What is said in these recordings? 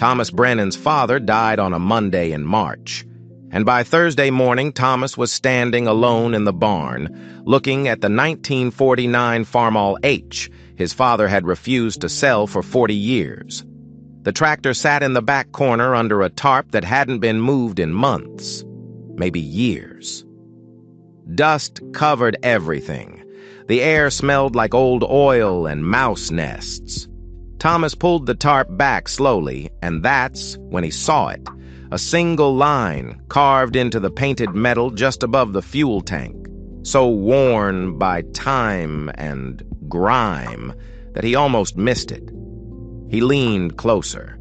Thomas Brennan's father died on a Monday in March, and by Thursday morning, Thomas was standing alone in the barn, looking at the 1949 Farmall H his father had refused to sell for 40 years. The tractor sat in the back corner under a tarp that hadn't been moved in months, maybe years. Dust covered everything. The air smelled like old oil and mouse nests. Thomas pulled the tarp back slowly, and that's when he saw it. A single line carved into the painted metal just above the fuel tank, so worn by time and grime that he almost missed it. He leaned closer.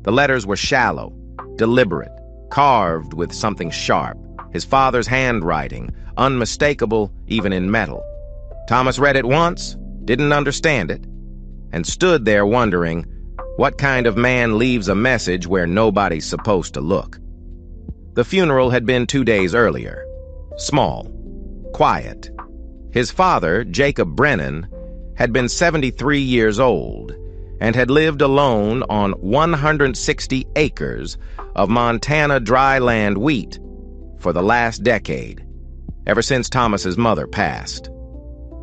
The letters were shallow, deliberate, carved with something sharp, his father's handwriting, unmistakable even in metal. Thomas read it once, didn't understand it, and stood there wondering, what kind of man leaves a message where nobody's supposed to look? The funeral had been 2 days earlier. Small, quiet. His father, Jacob Brennan, had been 73 years old and had lived alone on 160 acres of Montana dry land wheat for the last decade, ever since Thomas's mother passed.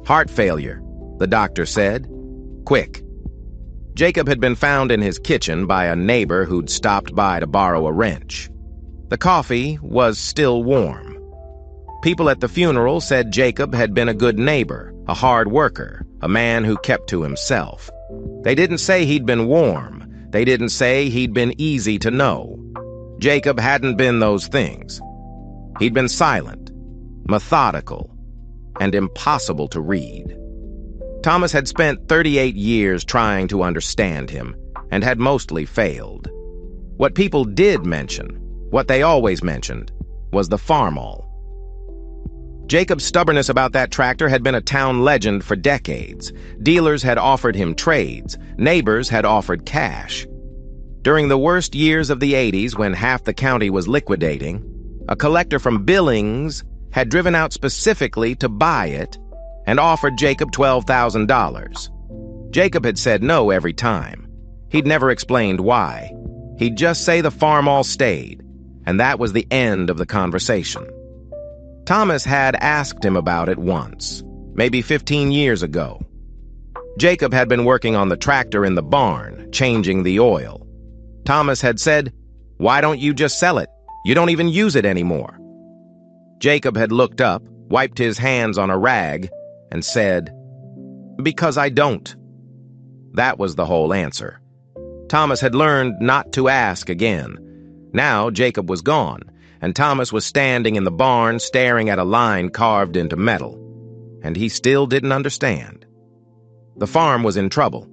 Heart failure, the doctor said. Quick. Jacob had been found in his kitchen by a neighbor who'd stopped by to borrow a wrench. The coffee was still warm. People at the funeral said Jacob had been a good neighbor, a hard worker, a man who kept to himself. They didn't say he'd been warm. They didn't say he'd been easy to know. Jacob hadn't been those things. He'd been silent, methodical, and impossible to read. Thomas had spent 38 years trying to understand him, and had mostly failed. What people did mention, what they always mentioned, was the Farmall. Jacob's stubbornness about that tractor had been a town legend for decades. Dealers had offered him trades. Neighbors had offered cash. During the worst years of the 80s, when half the county was liquidating, a collector from Billings had driven out specifically to buy it and offered Jacob $12,000. Jacob had said no every time. He'd never explained why. He'd just say the Farmall stayed, and that was the end of the conversation. Thomas had asked him about it once, maybe 15 years ago. Jacob had been working on the tractor in the barn, changing the oil. Thomas had said, "Why don't you just sell it? You don't even use it anymore." Jacob had looked up, wiped his hands on a rag, and said, "Because I don't." That was the whole answer. Thomas had learned not to ask again. Now Jacob was gone, and Thomas was standing in the barn staring at a line carved into metal, and he still didn't understand. The farm was in trouble.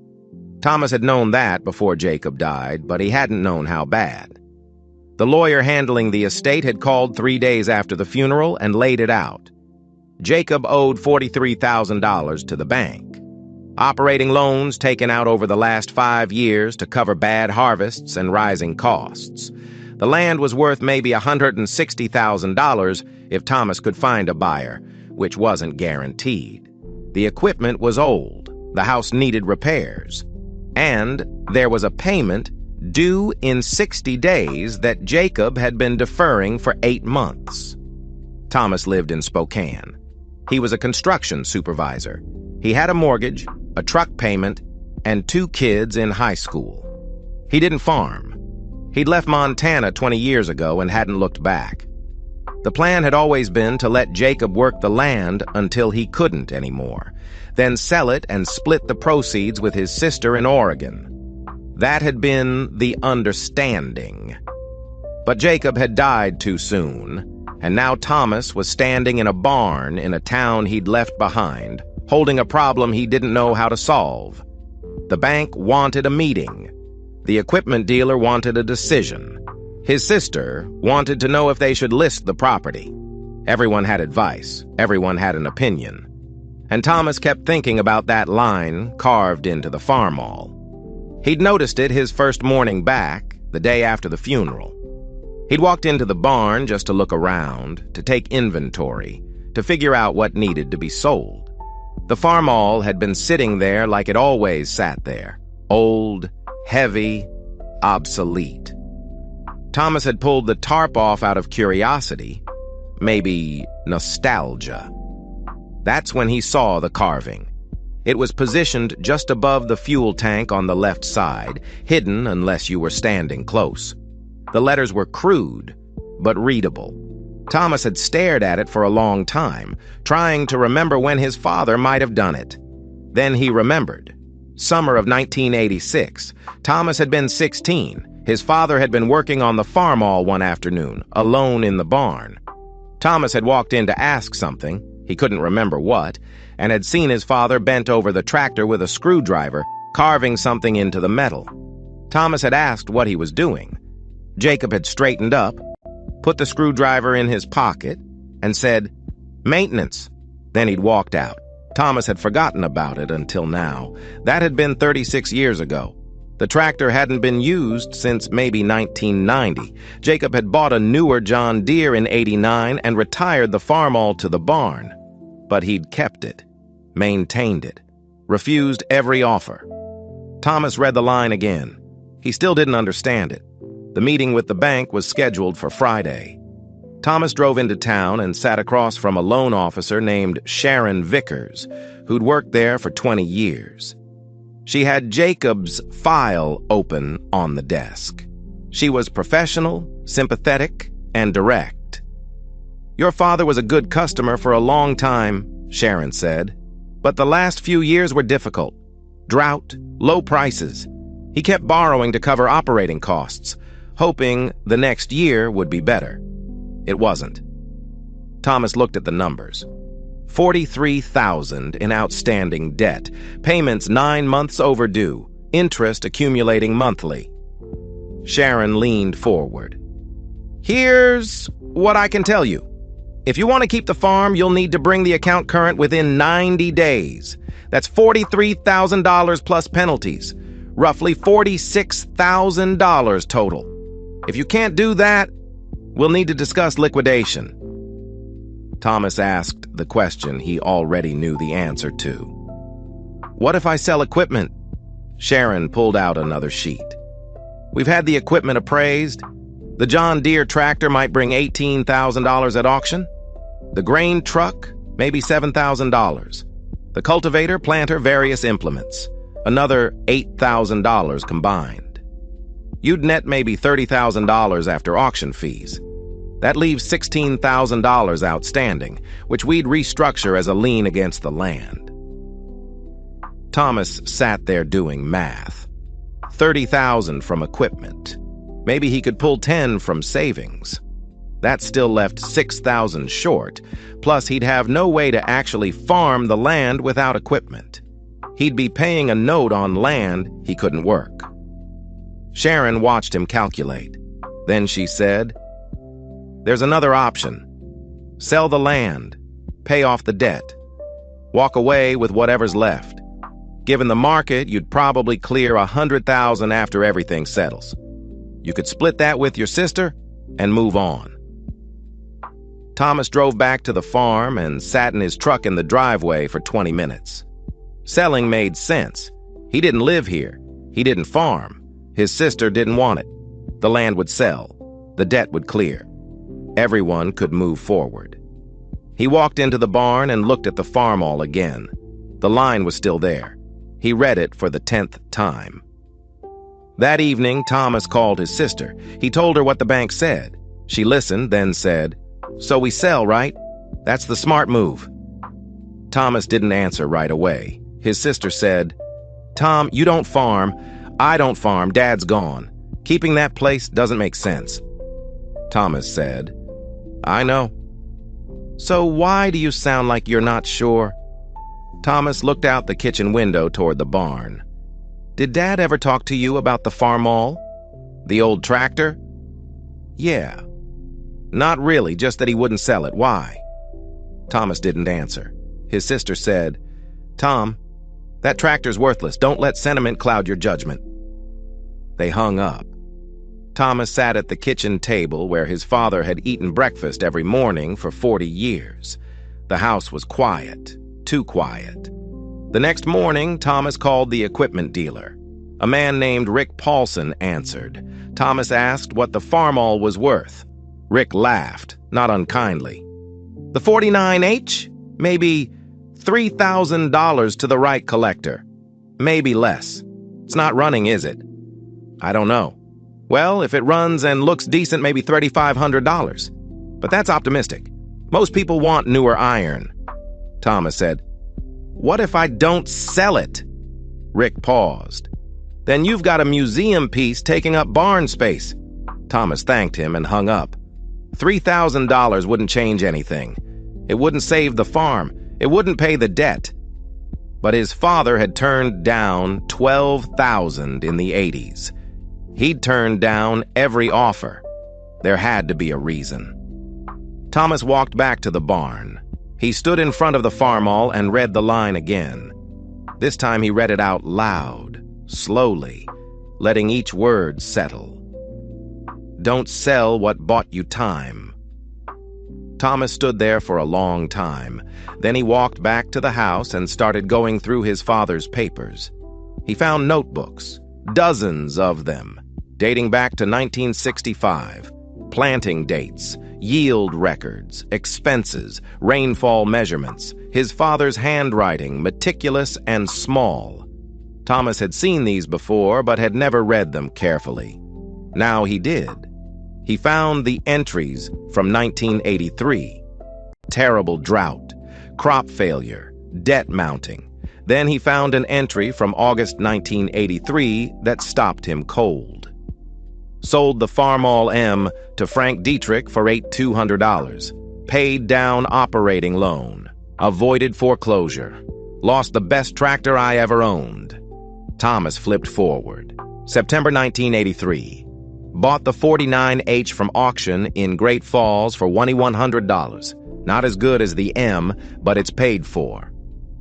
Thomas had known that before Jacob died, but he hadn't known how bad. The lawyer handling the estate had called 3 days after the funeral and laid it out. Jacob owed $43,000 to the bank. Operating loans taken out over the last 5 years to cover bad harvests and rising costs. The land was worth maybe $160,000 if Thomas could find a buyer, which wasn't guaranteed. The equipment was old. The house needed repairs. And there was a payment due in 60 days that Jacob had been deferring for 8 months. Thomas lived in Spokane. He was a construction supervisor. He had a mortgage, a truck payment, and 2 kids in high school. He didn't farm. He'd left Montana 20 years ago and hadn't looked back. The plan had always been to let Jacob work the land until he couldn't anymore, then sell it and split the proceeds with his sister in Oregon. That had been the understanding. But Jacob had died too soon, and now Thomas was standing in a barn in a town he'd left behind, holding a problem he didn't know how to solve. The bank wanted a meeting. The equipment dealer wanted a decision. His sister wanted to know if they should list the property. Everyone had advice. Everyone had an opinion. And Thomas kept thinking about that line carved into the Farmall. He'd noticed it his first morning back, the day after the funeral. He'd walked into the barn just to look around, to take inventory, to figure out what needed to be sold. The Farmall had been sitting there like it always sat there, old, heavy, obsolete. Thomas had pulled the tarp off out of curiosity, maybe nostalgia. That's when he saw the carving. It was positioned just above the fuel tank on the left side, hidden unless you were standing close. The letters were crude, but readable. Thomas had stared at it for a long time, trying to remember when his father might have done it. Then he remembered. Summer of 1986. Thomas had been 16. His father had been working on the Farmall one afternoon, alone in the barn. Thomas had walked in to ask something, he couldn't remember what, and had seen his father bent over the tractor with a screwdriver, carving something into the metal. Thomas had asked what he was doing. Jacob had straightened up, put the screwdriver in his pocket, and said, "Maintenance." Then he'd walked out. Thomas had forgotten about it until now. That had been 36 years ago. The tractor hadn't been used since maybe 1990. Jacob had bought a newer John Deere in '89 and retired the Farmall to the barn. But he'd kept it, maintained it, refused every offer. Thomas read the line again. He still didn't understand it. The meeting with the bank was scheduled for Friday. Thomas drove into town and sat across from a loan officer named Sharon Vickers, who'd worked there for 20 years. She had Jacob's file open on the desk. She was professional, sympathetic, and direct. "Your father was a good customer for a long time," Sharon said, "but the last few years were difficult. Drought, low prices. He kept borrowing to cover operating costs, hoping the next year would be better. It wasn't." Thomas looked at the numbers. $43,000 in outstanding debt, payments 9 months overdue, interest accumulating monthly. Sharon leaned forward. "Here's what I can tell you. If you want to keep the farm, you'll need to bring the account current within 90 days. That's $43,000 plus penalties, roughly $46,000 total. If you can't do that, we'll need to discuss liquidation." Thomas asked the question he already knew the answer to. "What if I sell equipment?" Sharon pulled out another sheet. "We've had the equipment appraised. The John Deere tractor might bring $18,000 at auction. The grain truck, maybe $7,000. The cultivator, planter, various implements, another $8,000 combined. You'd net maybe $30,000 after auction fees. That leaves $16,000 outstanding, which we'd restructure as a lien against the land." Thomas sat there doing math. $30,000 from equipment. Maybe he could pull 10 from savings. That still left 6,000 short, plus he'd have no way to actually farm the land without equipment. He'd be paying a note on land he couldn't work. Sharon watched him calculate. Then she said, "There's another option. Sell the land, pay off the debt, walk away with whatever's left. Given the market, you'd probably clear $100,000 after everything settles. You could split that with your sister and move on." Thomas drove back to the farm and sat in his truck in the driveway for 20 minutes. Selling made sense. He didn't live here. He didn't farm. His sister didn't want it. The land would sell. The debt would clear. Everyone could move forward. He walked into the barn and looked at the Farmall again. The line was still there. He read it for the 10th time. That evening, Thomas called his sister. He told her what the bank said. She listened, then said, "So we sell, right? That's the smart move." Thomas didn't answer right away. His sister said, "Tom, you don't farm. I don't farm. Dad's gone. Keeping that place doesn't make sense." Thomas said, "I know. So why do you sound like you're not sure?" Thomas looked out the kitchen window toward the barn. "Did Dad ever talk to you about the Farmall? The old tractor?" "Yeah." "Not really, just that he wouldn't sell it. Why?" Thomas didn't answer. His sister said, "Tom, that tractor's worthless. Don't let sentiment cloud your judgment." They hung up. Thomas sat at the kitchen table where his father had eaten breakfast every morning for 40 years. The house was quiet, too quiet. The next morning, Thomas called the equipment dealer. A man named Rick Paulson answered. Thomas asked what the Farmall was worth. Rick laughed, not unkindly. The 49H? Maybe $3,000 to the right collector. Maybe less. It's not running, is it? I don't know. Well, if it runs and looks decent, maybe $3,500. But that's optimistic. Most people want newer iron. Thomas said, What if I don't sell it? Rick paused. Then you've got a museum piece taking up barn space. Thomas thanked him and hung up. $3,000 wouldn't change anything. It wouldn't save the farm. It wouldn't pay the debt. But his father had turned down $12,000 in the 80s. He'd turned down every offer. There had to be a reason. Thomas walked back to the barn. He stood in front of the Farmall and read the line again. This time he read it out loud, slowly, letting each word settle. Don't sell what bought you time. Thomas stood there for a long time. Then he walked back to the house and started going through his father's papers. He found notebooks, dozens of them, dating back to 1965. Planting dates, yield records, expenses, rainfall measurements, his father's handwriting, meticulous and small. Thomas had seen these before, but had never read them carefully. Now he did. He found the entries from 1983. Terrible drought, crop failure, debt mounting. Then he found an entry from August 1983 that stopped him cold. Sold the Farmall M to Frank Dietrich for $8,200. Paid down operating loan. Avoided foreclosure. Lost the best tractor I ever owned. Thomas flipped forward. September 1983. Bought the 49H from auction in Great Falls for $2,100. Not as good as the M, but it's paid for.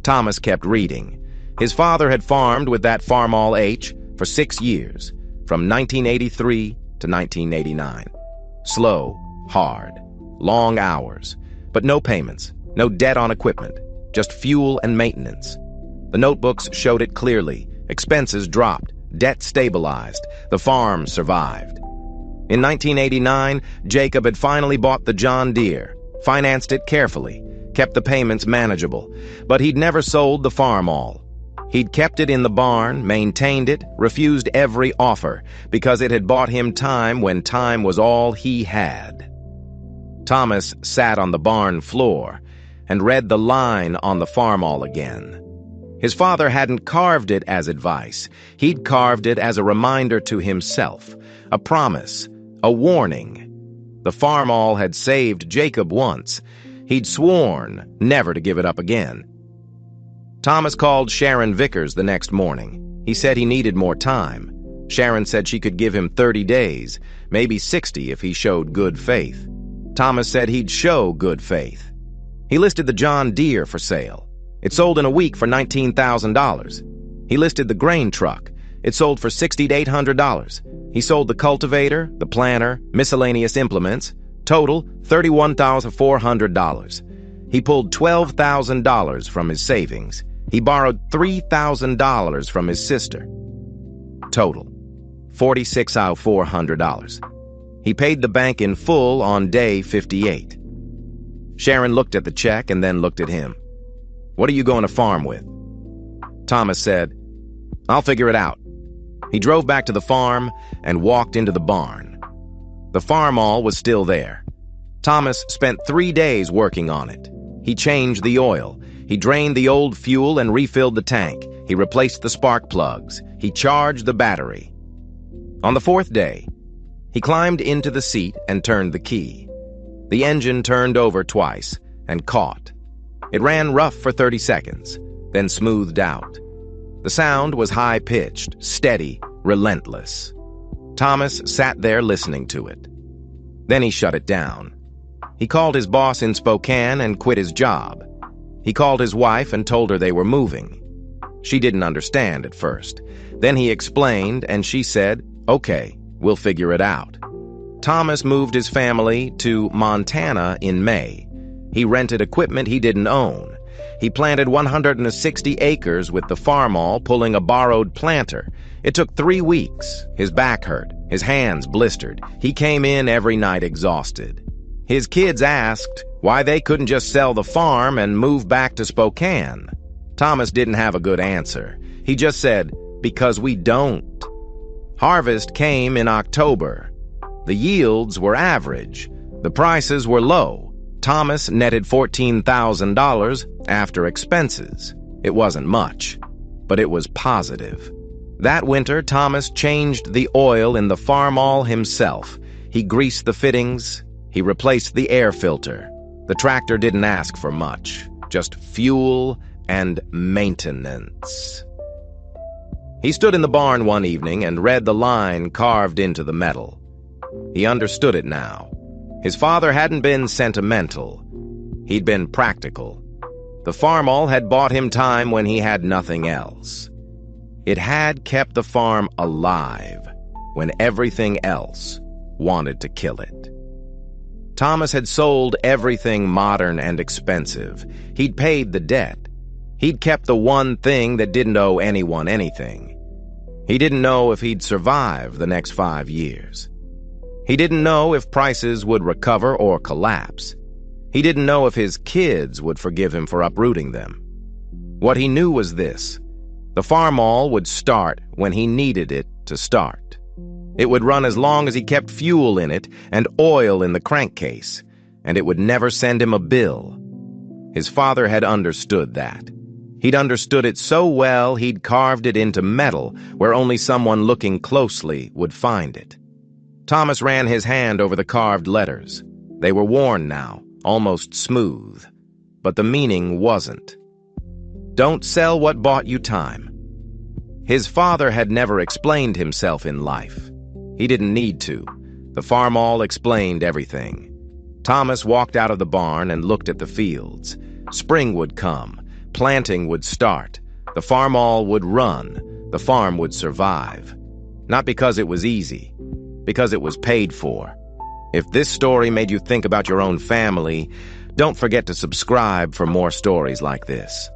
Thomas kept reading. His father had farmed with that Farmall H for 6 years, from 1983 to 1989. Slow, hard, long hours, but no payments, no debt on equipment, just fuel and maintenance. The notebooks showed it clearly. Expenses dropped, debt stabilized, the farm survived. In 1989, Jacob had finally bought the John Deere, financed it carefully, kept the payments manageable, but he'd never sold the Farmall. He'd kept it in the barn, maintained it, refused every offer, because it had bought him time when time was all he had. Thomas sat on the barn floor and read the line on the Farmall again. His father hadn't carved it as advice. He'd carved it as a reminder to himself, a promise, a warning. The Farmall had saved Jacob once. He'd sworn never to give it up again. Thomas called Sharon Vickers the next morning. He said he needed more time. Sharon said she could give him 30 days, maybe 60 if he showed good faith. Thomas said he'd show good faith. He listed the John Deere for sale. It sold in a week for $19,000. He listed the grain truck. It sold for $600 to $800. He sold the cultivator, the planter, miscellaneous implements. Total, $31,400. He pulled $12,000 from his savings. He borrowed $3,000 from his sister. Total, $46,400. He paid the bank in full on day 58. Sharon looked at the check and then looked at him. What are you going to farm with? Thomas said, I'll figure it out. He drove back to the farm and walked into the barn. The Farmall was still there. Thomas spent 3 days working on it. He changed the oil. He drained the old fuel and refilled the tank. He replaced the spark plugs. He charged the battery. On the 4th day, he climbed into the seat and turned the key. The engine turned over twice and caught. It ran rough for 30 seconds, then smoothed out. The sound was high-pitched, steady, relentless. Thomas sat there listening to it. Then he shut it down. He called his boss in Spokane and quit his job. He called his wife and told her they were moving. She didn't understand at first. Then he explained, and she said, okay, we'll figure it out. Thomas moved his family to Montana in May. He rented equipment he didn't own. He planted 160 acres with the Farmall, pulling a borrowed planter. It took 3 weeks. His back hurt, his hands blistered. He came in every night exhausted. His kids asked why they couldn't just sell the farm and move back to Spokane. Thomas didn't have a good answer. He just said, "Because we don't." Harvest came in October. The yields were average. The prices were low. Thomas netted $14,000 after expenses. It wasn't much, but it was positive. That winter, Thomas changed the oil in the Farmall himself. He greased the fittings. He replaced the air filter. The tractor didn't ask for much, just fuel and maintenance. He stood in the barn one evening and read the line carved into the metal. He understood it now. His father hadn't been sentimental. He'd been practical. The Farmall had bought him time when he had nothing else. It had kept the farm alive when everything else wanted to kill it. Thomas had sold everything modern and expensive. He'd paid the debt. He'd kept the one thing that didn't owe anyone anything. He didn't know if he'd survive the next 5 years. He didn't know if prices would recover or collapse. He didn't know if his kids would forgive him for uprooting them. What he knew was this: the Farmall would start when he needed it to start. It would run as long as he kept fuel in it and oil in the crankcase, and it would never send him a bill. His father had understood that. He'd understood it so well he'd carved it into metal where only someone looking closely would find it. Thomas ran his hand over the carved letters. They were worn now, almost smooth, but the meaning wasn't. Don't sell what bought you time. His father had never explained himself in life. He didn't need to. The Farmall explained everything. Thomas walked out of the barn and looked at the fields. Spring would come. Planting would start. The Farmall would run. The farm would survive. Not because it was easy, because it was paid for. If this story made you think about your own family, don't forget to subscribe for more stories like this.